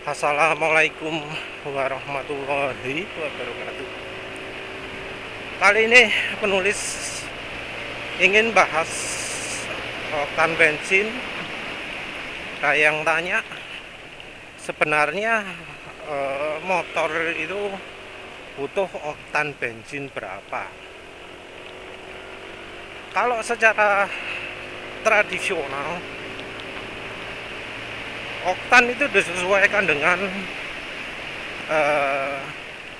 Assalamualaikum warahmatullahi wabarakatuh. Kali ini penulis ingin bahas oktan bensin. Yang tanya, sebenarnya motor itu butuh oktan bensin berapa? Kalau secara tradisional, oktan itu disesuaikan dengan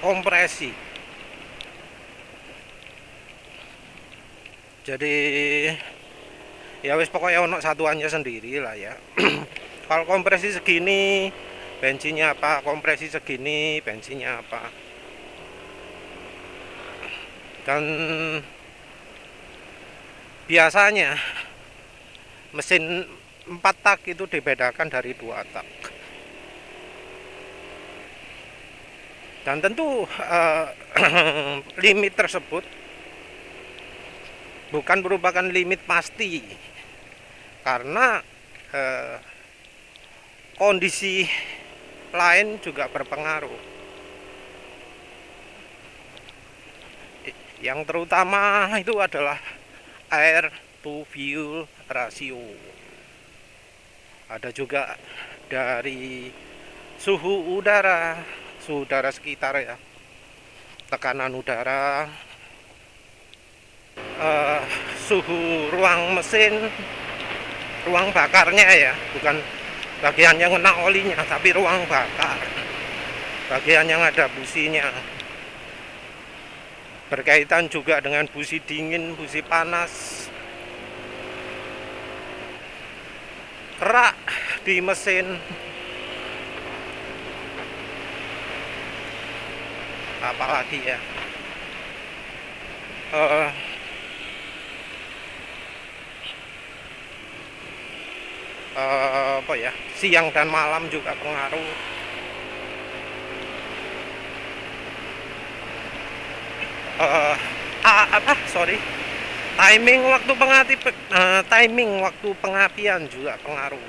kompresi. Jadi ya wis pokoknya ono satuannya sendiri lah ya. Kalau kompresi segini bensinnya apa, kompresi segini bensinnya apa. Dan biasanya mesin 4 tak itu dibedakan dari 2 tak. Dan tentu limit tersebut bukan merupakan limit pasti, karena kondisi lain juga berpengaruh. Yang terutama itu adalah air to fuel ratio. Ada juga dari suhu udara sekitar ya, tekanan udara, suhu ruang mesin, ruang bakarnya ya, bukan bagian yang kena olinya, tapi ruang bakar, bagian yang ada businya. Berkaitan juga dengan busi dingin, busi panas, kerak di mesin, apalagi ya, apa ya, siang dan malam juga pengaruh. Timing waktu pengapian juga pengaruh.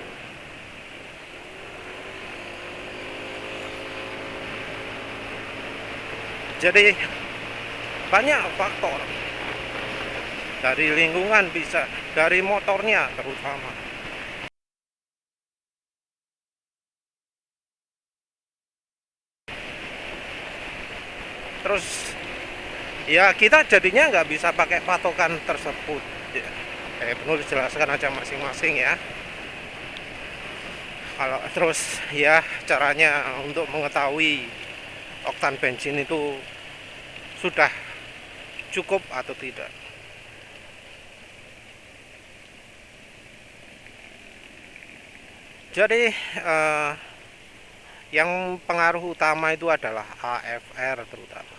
Jadi banyak faktor, dari lingkungan, bisa dari motornya terutama. Terus ya kita jadinya nggak bisa pakai patokan tersebut ya. Penulis jelaskan aja masing-masing ya. Kalau terus ya, caranya untuk mengetahui oktan bensin itu sudah cukup atau tidak. Jadi yang pengaruh utama itu adalah AFR terutama.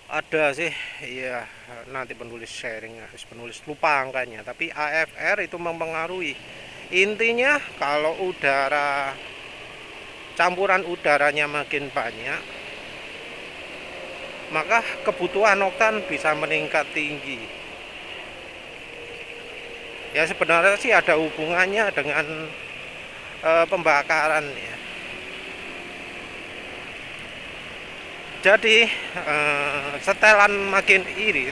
Ada sih ya, nanti penulis sharing, penulis lupa angkanya, tapi AFR itu mempengaruhi. Intinya kalau udara, campuran udaranya makin banyak, maka kebutuhan oktan bisa meningkat tinggi. Ya sebenarnya sih ada hubungannya dengan pembakaran ya. Jadi setelan makin irit,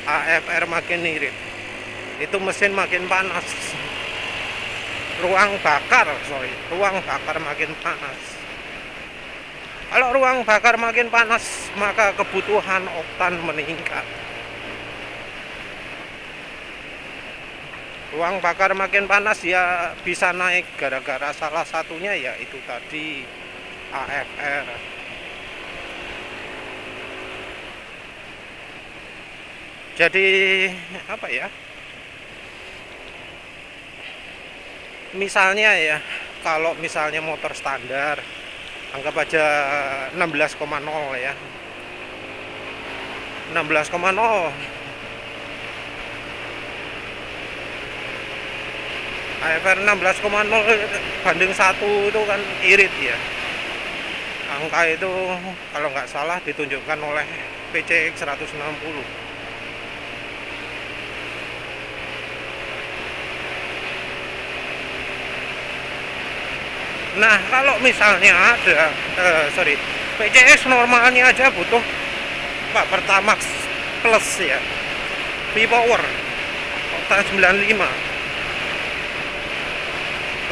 AFR makin irit, itu mesin makin panas. Ruang bakar makin panas. Kalau ruang bakar makin panas, maka kebutuhan oktan meningkat. Ruang bakar makin panas ya bisa naik gara-gara salah satunya ya itu tadi, AFR. Jadi apa ya, misalnya ya, kalau misalnya motor standar anggap aja 16,0 ya, 16,0 AFR 16,0 banding 1 itu kan irit ya. Angka itu kalau nggak salah ditunjukkan oleh PCX 160. Nah, kalau misalnya ada PCX normalnya aja butuh Pertamax Plus ya, V-Power oktan 95,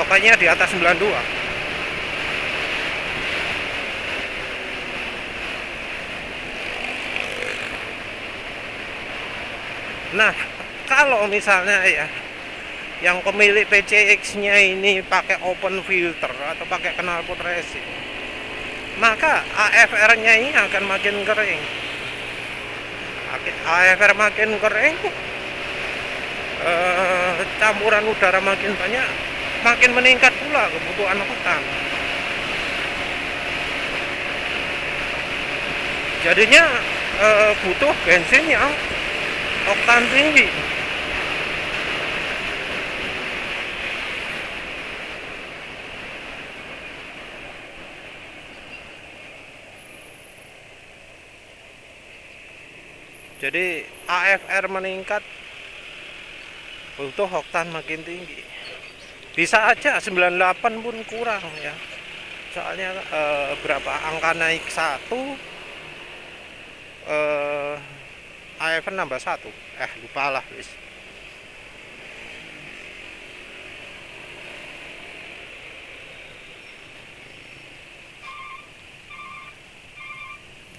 pokoknya di atas 92. Nah, kalau misalnya ya yang pemilik PCX-nya ini pakai open filter atau pakai knalpot racing, maka AFR-nya ini akan makin kering. AFR makin kering, campuran udara makin banyak, makin meningkat pula kebutuhan oktan. Jadinya butuh bensin yang oktan tinggi. Jadi AFR meningkat, butuh oktan makin tinggi. Bisa aja 98 pun kurang ya. Soalnya berapa angka naik 1, AFR nambah 1. Lupa lah wis.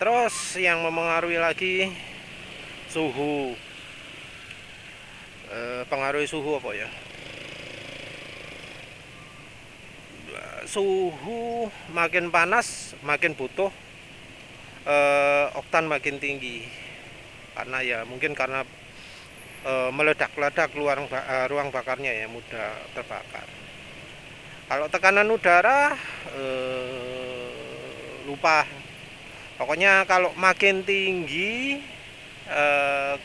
Terus yang memengaruhi lagi suhu. Pengaruhi suhu apa ya? Suhu makin panas makin butuh oktan makin tinggi, karena ya mungkin karena meledak-ledak ruang bakarnya ya, mudah terbakar. Kalau tekanan udara lupa, pokoknya kalau makin tinggi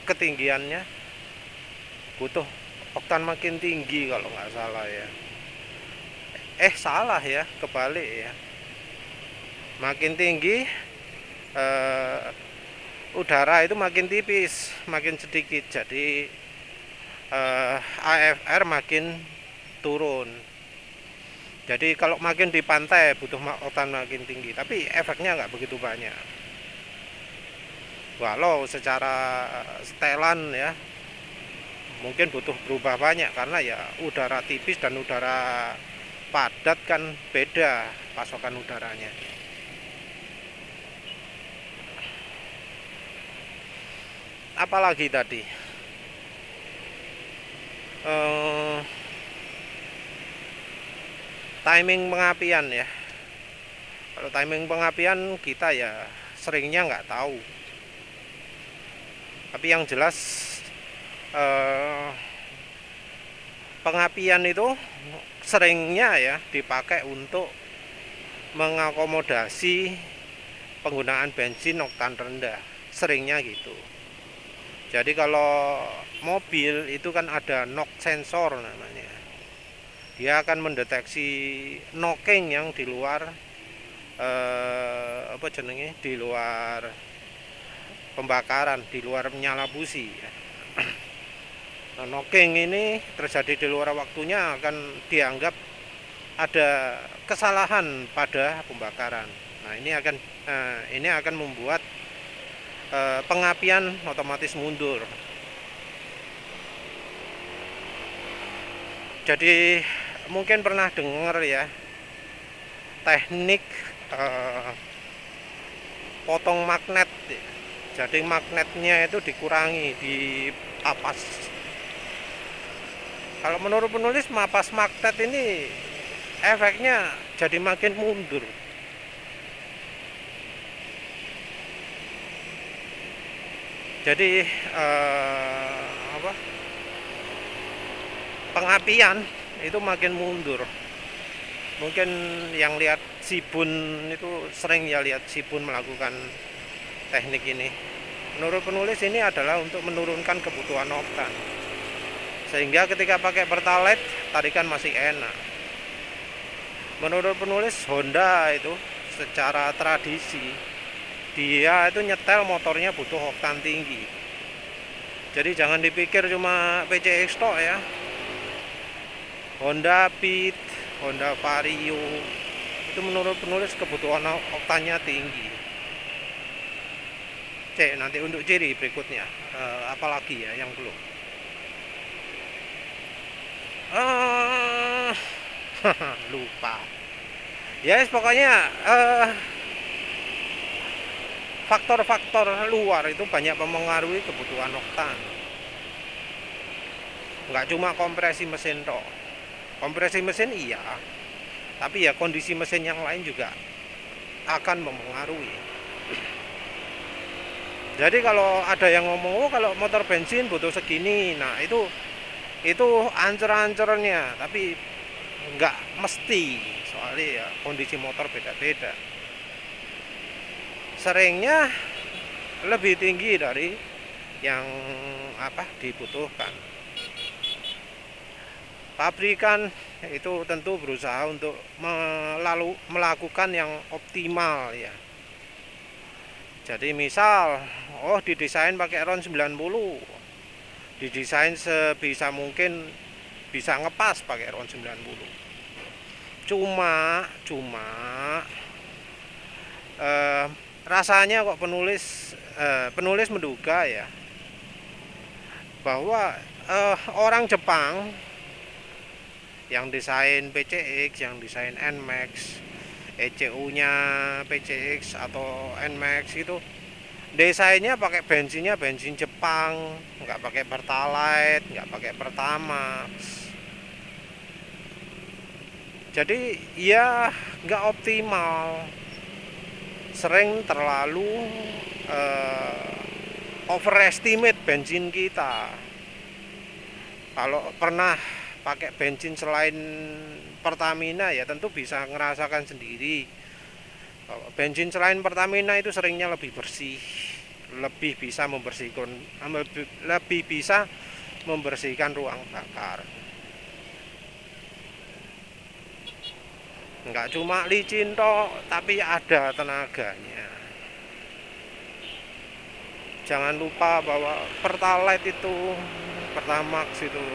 ketinggiannya butuh oktan makin tinggi kalau nggak salah ya. Salah ya, kebalik ya. Makin tinggi udara itu makin tipis, makin sedikit, jadi AFR makin turun. Jadi kalau makin di pantai butuh oktan makin tinggi, tapi efeknya nggak begitu banyak. Walau secara setelan ya mungkin butuh berubah banyak, karena ya udara tipis dan udara padat kan beda pasokan udaranya. Apalagi tadi timing pengapian ya. Kalau timing pengapian kita ya seringnya nggak tahu, tapi yang jelas pengapian itu seringnya ya dipakai untuk mengakomodasi penggunaan bensin oktan rendah, seringnya gitu. Jadi kalau mobil itu kan ada knock sensor namanya, dia akan mendeteksi knocking yang di luar di luar pembakaran, di luar menyala busi. Nah, knocking ini terjadi di luar waktunya akan dianggap ada kesalahan pada pembakaran. Nah, ini akan membuat pengapian otomatis mundur. Jadi mungkin pernah dengar ya teknik potong magnet. Jadi magnetnya itu dikurangi di papas. Kalau menurut penulis, mapas magnet ini efeknya jadi makin mundur. Jadi pengapian itu makin mundur. Mungkin yang lihat Sibun itu sering ya lihat Sibun melakukan teknik ini. Menurut penulis ini adalah untuk menurunkan kebutuhan oktan, sehingga ketika pakai Pertalite tarikan masih enak. Menurut penulis, Honda itu secara tradisi dia itu nyetel motornya butuh oktan tinggi. Jadi jangan dipikir cuma PCX tok ya. Honda Beat, Honda Vario, Itu menurut penulis kebutuhan oktannya tinggi. Cek nanti untuk ciri berikutnya, apalagi ya yang belum. Lupa. Ya, yes, pokoknya faktor-faktor luar itu banyak mempengaruhi kebutuhan oktan. Nggak cuma kompresi mesin toh. Kompresi mesin iya, tapi ya kondisi mesin yang lain juga akan mempengaruhi. Jadi kalau ada yang ngomong, oh kalau motor bensin butuh segini, nah itu ancur-ancurnya, tapi nggak mesti, soalnya ya kondisi motor beda-beda. Seringnya lebih tinggi dari yang dibutuhkan. Pabrikan itu tentu berusaha untuk melakukan yang optimal ya. Jadi misal, didesain pakai RON 90, didesain sebisa mungkin bisa ngepas pakai RON 90. Cuma rasanya kok penulis menduga ya bahwa orang Jepang yang desain PCX, yang desain NMAX, ECU-nya PCX atau NMAX itu desainnya pakai bensin Jepang, nggak pakai Pertalite, nggak pakai Pertamax. Jadi ya nggak optimal, sering terlalu overestimate bensin kita. Kalau pernah pakai bensin selain Pertamina ya tentu bisa ngerasakan sendiri. Bensin selain Pertamina itu seringnya lebih bersih, lebih bisa membersihkan ruang bakar. Enggak cuma licin toh, tapi ada tenaganya. Jangan lupa bahwa Pertalite itu, Pertamax itu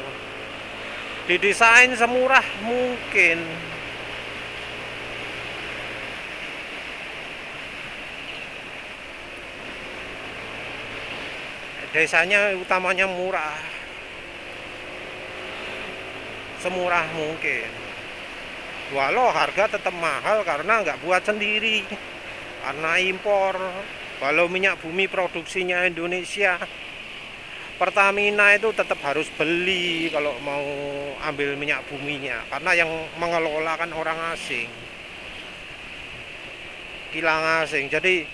didesain semurah mungkin. Desanya utamanya murah, semurah mungkin. Walau harga tetap mahal karena nggak buat sendiri, karena impor. Walau minyak bumi produksinya Indonesia, Pertamina itu tetap harus beli kalau mau ambil minyak buminya, karena yang mengelola kan orang asing, kilang asing. Jadi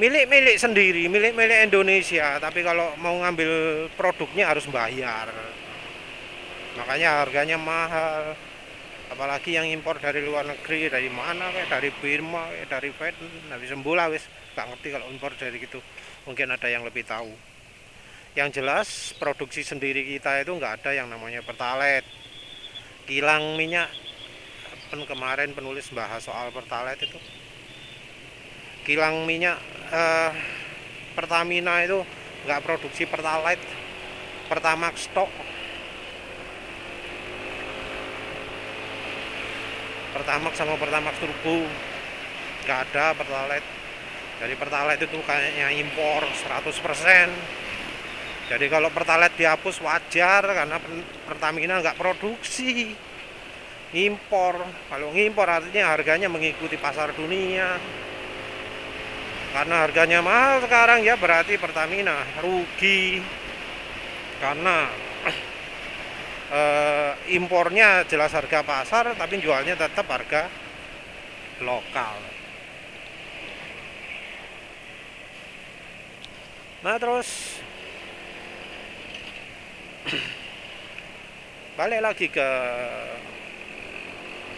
milik sendiri, milik Indonesia, tapi kalau mau ngambil produknya harus bayar, makanya harganya mahal. Apalagi yang impor dari luar negeri, dari mana kayak dari Burma, kayak dari Vietnam, dari Sembula wis gak ngerti kalau impor dari gitu. Mungkin ada yang lebih tahu. Yang jelas produksi sendiri kita itu nggak ada yang namanya Pertalite. Kilang minyak, kemarin penulis bahas soal Pertalite itu. Kilang minyak Pertamina itu nggak produksi Pertalite, Pertamax stok. Pertamax sama Pertamax Turbo nggak ada Pertalite. Jadi Pertalite itu kayaknya impor 100%. Jadi kalau Pertalite dihapus wajar karena Pertamina nggak produksi, impor. Kalau ngimpor artinya harganya mengikuti pasar dunia. Karena harganya mahal sekarang ya berarti Pertamina rugi. Karena impornya jelas harga pasar tapi jualnya tetap harga lokal. Nah terus balik lagi ke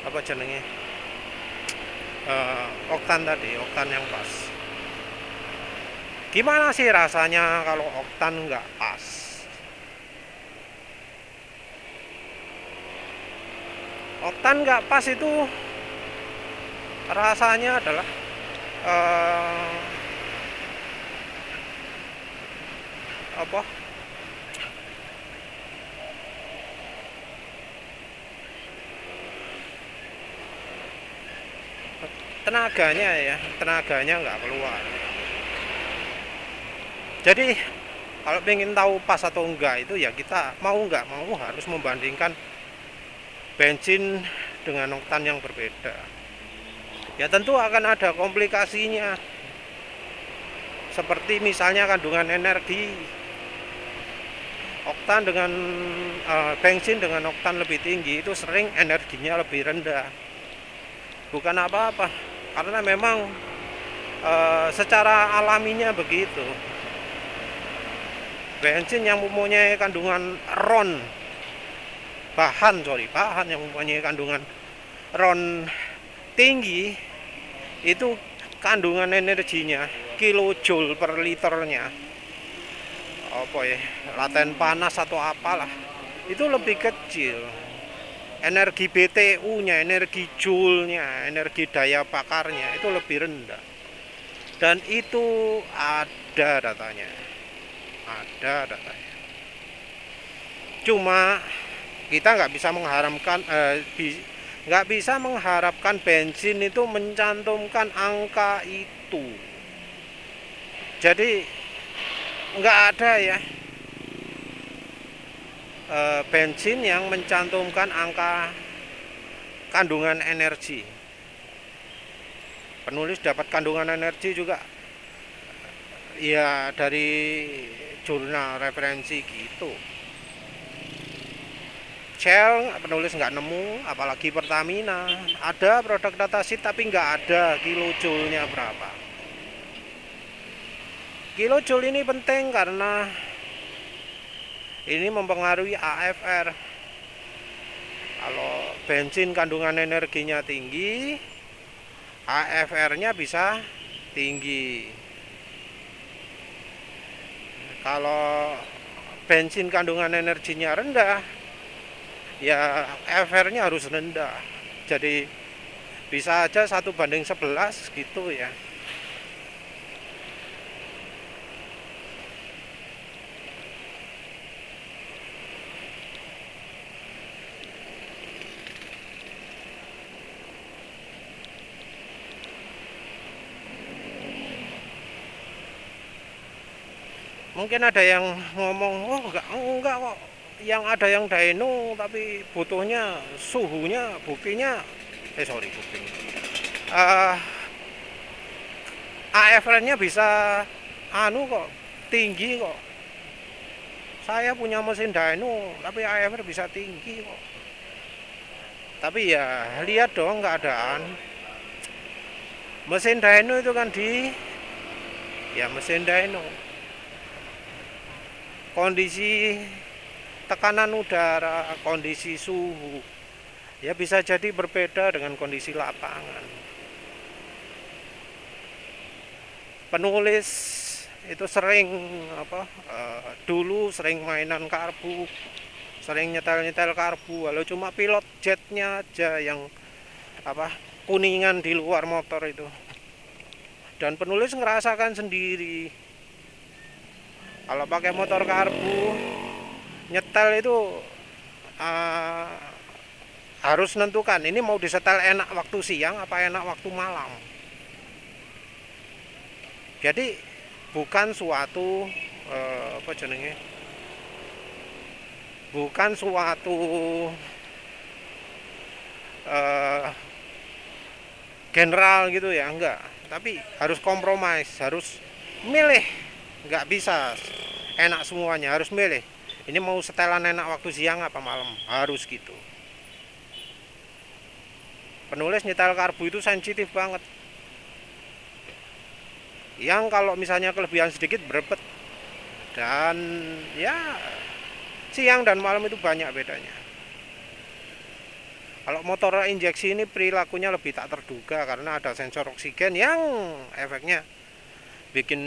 apa jenenge oktan tadi, oktan yang pas. Gimana sih rasanya kalau oktan nggak pas? Oktan nggak pas itu rasanya adalah apa? tenaganya nggak keluar. Jadi kalau pengen tahu pas atau enggak itu ya kita mau nggak mau harus membandingkan bensin dengan oktan yang berbeda. Ya tentu akan ada komplikasinya, seperti misalnya kandungan energi. Oktan dengan bensin dengan oktan lebih tinggi itu sering energinya lebih rendah. Bukan apa-apa, karena memang secara alaminya begitu. Bensin yang mempunyai kandungan bahan yang mempunyai kandungan ron tinggi itu kandungan energinya kilojoule per liternya, apa ya, laten panas atau apalah, itu lebih kecil. Energi BTU-nya, energi joule-nya, energi daya bakarnya itu lebih rendah. Dan itu ada datanya. Cuma kita nggak bisa mengharapkan bensin itu mencantumkan angka itu. Jadi nggak ada ya bensin yang mencantumkan angka kandungan energi. Penulis dapat kandungan energi juga ya dari jurnal referensi gitu. Shell penulis nggak nemu, apalagi Pertamina. Ada produk datasheet tapi nggak ada kilojoule-nya berapa. Kilojoule ini penting karena ini mempengaruhi AFR. Kalau bensin kandungan energinya tinggi, AFR-nya bisa tinggi. Kalau bensin kandungan energinya rendah, ya AFR-nya harus rendah. Jadi bisa aja 1:11 gitu ya. Mungkin ada yang ngomong, oh enggak kok, yang ada yang dyno tapi butuhnya suhunya buktinya AFR-nya bisa kok tinggi kok. Saya punya mesin dyno tapi AFR bisa tinggi kok. Tapi ya lihat dong keadaan mesin dyno itu kan mesin dyno, kondisi tekanan udara, kondisi suhu ya bisa jadi berbeda dengan kondisi lapangan. Penulis itu sering dulu sering mainan karbu, sering nyetel karbu, walau cuma pilot jetnya aja yang kuningan di luar motor itu. Dan penulis ngerasakan sendiri kalau pakai motor karbu nyetel itu harus nentukan ini mau disetel enak waktu siang apa enak waktu malam. Jadi bukan suatu general gitu ya, enggak. Tapi harus kompromis, harus milih, nggak bisa enak semuanya, harus milih. Ini mau setelan enak waktu siang apa malam, harus gitu. Penulis nyetel karbu itu sensitif banget. Yang kalau misalnya kelebihan sedikit berebet. Dan ya siang dan malam itu banyak bedanya. Kalau motor injeksi ini perilakunya lebih tak terduga karena ada sensor oksigen yang efeknya bikin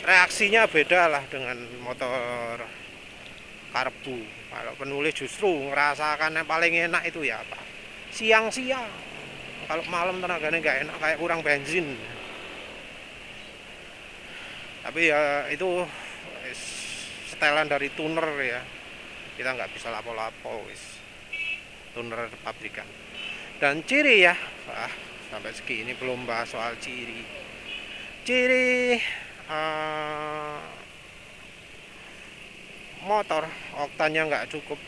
reaksinya beda lah dengan motor karbu. Kalau penulis justru ngerasakan yang paling enak itu ya siang-siang. Kalau malam tenaganya nggak enak, kayak kurang bensin. Tapi ya itu setelan dari tuner ya, kita nggak bisa lapo-lapo wis. tuner pabrikan. Dan ciri ya, sampai segini belum bahas soal ciri. Ciri motor oktannya nggak cukup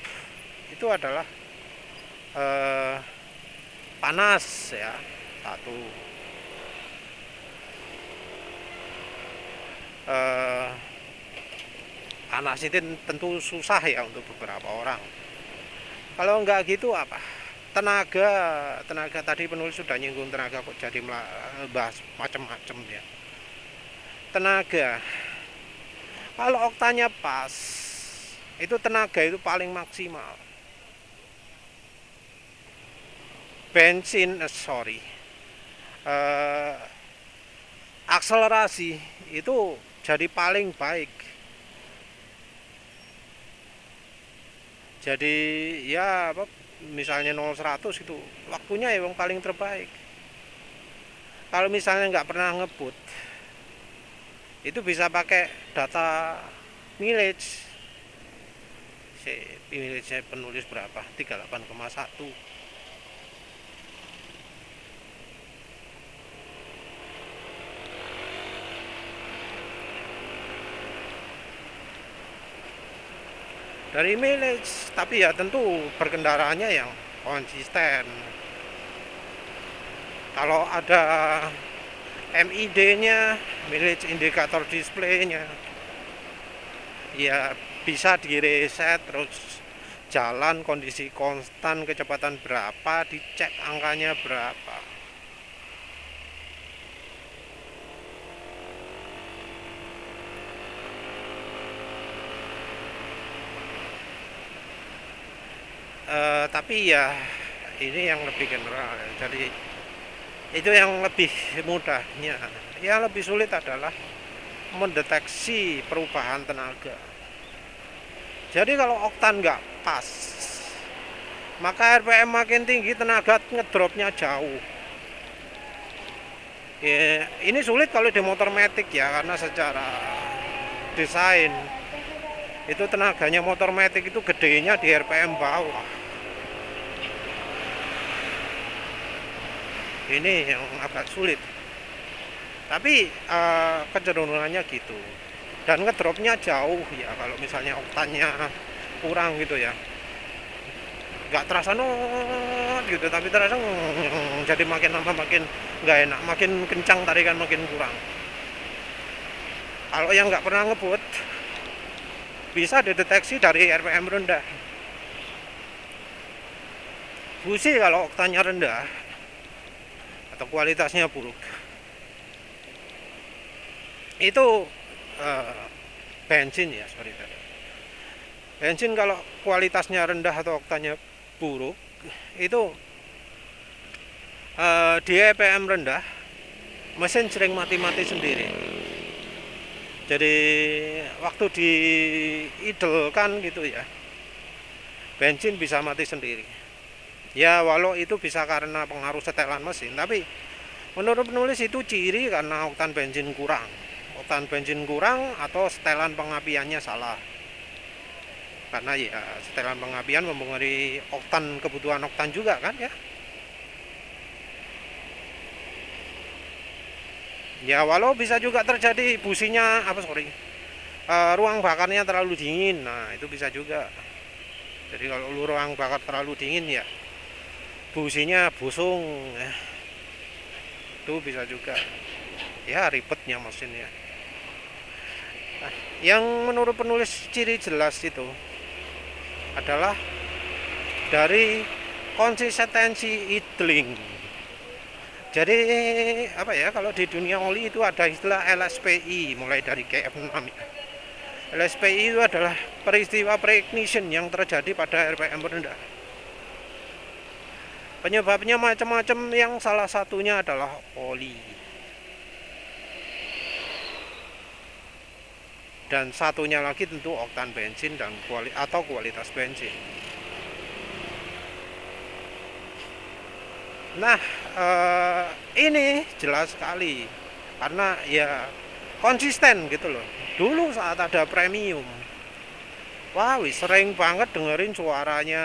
itu adalah panas ya, satu. Panas itu tentu susah ya untuk beberapa orang. Kalau nggak gitu apa? Tenaga tadi penulis sudah nyinggung tenaga, kok jadi bahas macam-macam ya. Tenaga, kalau oktanya pas, itu tenaga itu paling maksimal. Bensin, akselerasi itu jadi paling baik. Jadi ya misalnya 0-100 itu waktunya yang paling terbaik. Kalau misalnya nggak pernah ngebut, itu bisa pakai data mileage. Mileage penulis berapa? 38,1. Dari mileage, tapi ya tentu berkendaraannya yang konsisten. Kalau ada MID-nya, mileage indikator display-nya, ya bisa direset terus jalan kondisi konstan, kecepatan berapa, dicek angkanya berapa. Tapi ya ini yang lebih general, jadi itu yang lebih mudahnya. Yang lebih sulit adalah mendeteksi perubahan tenaga. Jadi kalau oktan nggak pas, maka RPM makin tinggi, tenaga ngedropnya jauh. Ya, ini sulit kalau di motor matic ya, karena secara desain itu tenaganya motor matic itu gedenya di RPM bawah. Ini yang agak sulit, tapi kecenderungannya gitu. Dan ngedropnya jauh ya, kalau misalnya oktannya kurang gitu ya, nggak terasa not gitu, tapi terasa jadi makin lama makin nggak enak, makin kencang tarikan, makin kurang. Kalau yang nggak pernah ngebut, bisa dideteksi dari RPM rendah. Busi kalau oktannya rendah atau kualitasnya buruk, itu bensin ya, bensin kalau kualitasnya rendah atau oktannya buruk, itu di RPM rendah mesin sering mati-mati sendiri. Jadi waktu diidlekan gitu ya, bensin bisa mati sendiri. Ya walau itu bisa karena pengaruh setelan mesin, tapi menurut penulis itu ciri karena oktan bensin kurang. Oktan bensin kurang atau setelan pengapiannya salah. Karena ya setelan pengapian mempengaruhi oktan, kebutuhan oktan juga kan ya. Ya walau bisa juga terjadi businya ruang bakarnya terlalu dingin. Nah, itu bisa juga. Jadi kalau ruang bakar terlalu dingin ya businya busung ya. Itu bisa juga. Ya ribetnya mesinnya. Nah, yang menurut penulis ciri jelas itu adalah dari konsistensi idling. Jadi apa ya, kalau di dunia oli itu ada istilah LSPI mulai dari KF6 ya. LSPI itu adalah peristiwa preignition yang terjadi pada RPM rendah. Penyebabnya macam-macam, yang salah satunya adalah oli. Dan satunya lagi tentu oktan bensin dan kualitas bensin. Nah, ini jelas sekali karena ya konsisten gitu loh. Dulu saat ada premium, wah sering banget dengerin suaranya